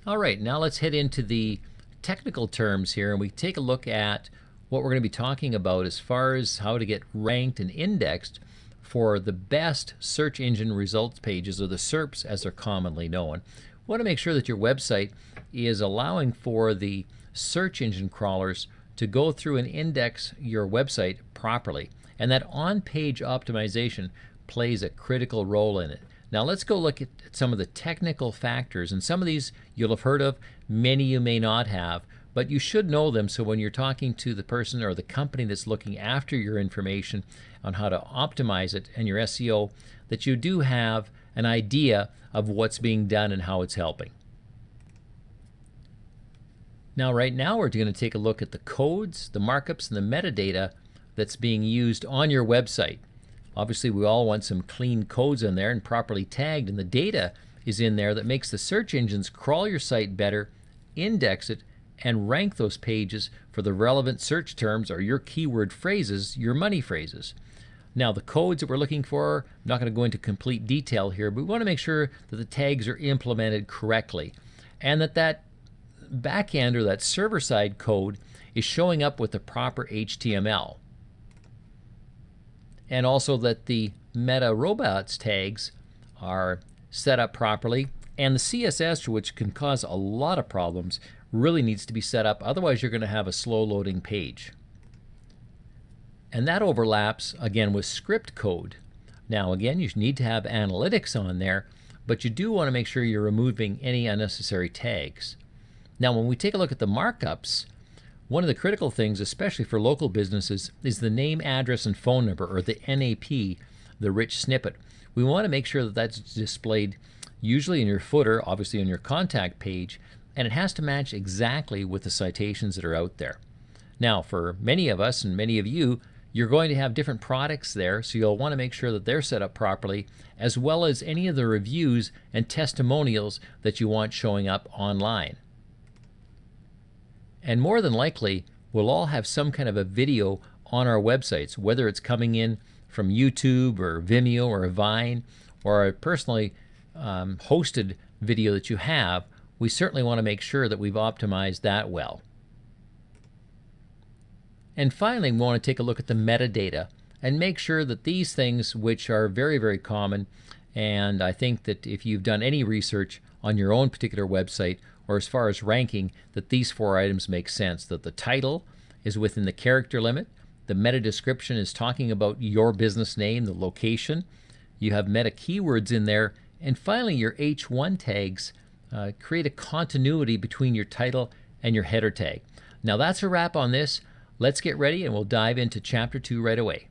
All right, now let's head into the technical terms here and we take a look at what we're going to be talking about as far as how to get ranked and indexed for the best search engine results pages, or the SERPs as they're commonly known. We want to make sure that your website is allowing for the search engine crawlers to go through and index your website properly, and that on-page optimization plays a critical role in it. Now let's go look at some of the technical factors, and some of these you'll have heard of, many you may not have, but you should know them, so when you're talking to the person or the company that's looking after your information on how to optimize it and your SEO, that you do have an idea of what's being done and how it's helping. Now right now we're going to take a look at the codes, the markups, and the metadata that's being used on your website. Obviously we all want some clean codes in there and properly tagged, and the data is in there that makes the search engines crawl your site better, index it, and rank those pages for the relevant search terms or your keyword phrases, your money phrases. Now the codes that we're looking for, I'm not going to go into complete detail here, but we want to make sure that the tags are implemented correctly and that that backend or that server-side code is showing up with the proper HTML. And also that the meta robots tags are set up properly, and the CSS, which can cause a lot of problems, really needs to be set up, otherwise you're going to have a slow loading page. And that overlaps again with script code. Now again, you need to have analytics on there, but you do want to make sure you're removing any unnecessary tags. Now when we take a look at the markups, one of the critical things, especially for local businesses, is the name, address, and phone number, or the NAP, the rich snippet. We want to make sure that that's displayed usually in your footer, obviously on your contact page, and it has to match exactly with the citations that are out there. Now for many of us and many of you, you're going to have different products there, so you'll want to make sure that they're set up properly, as well as any of the reviews and testimonials that you want showing up online. And more than likely, we'll all have some kind of a video on our websites, whether it's coming in from YouTube or Vimeo or Vine or a personally hosted video that you have. We certainly want to make sure that we've optimized that well. And finally, we want to take a look at the metadata and make sure that these things, which are very, very common, and I think that if you've done any research on your own particular website or as far as ranking, that these 4 items make sense, that the title is within the character limit, the meta description is talking about your business name, the location, you have meta keywords in there, and finally your H1 tags create a continuity between your title and your header tag. Now that's a wrap on this. Let's get ready and we'll dive into Chapter 2 right away.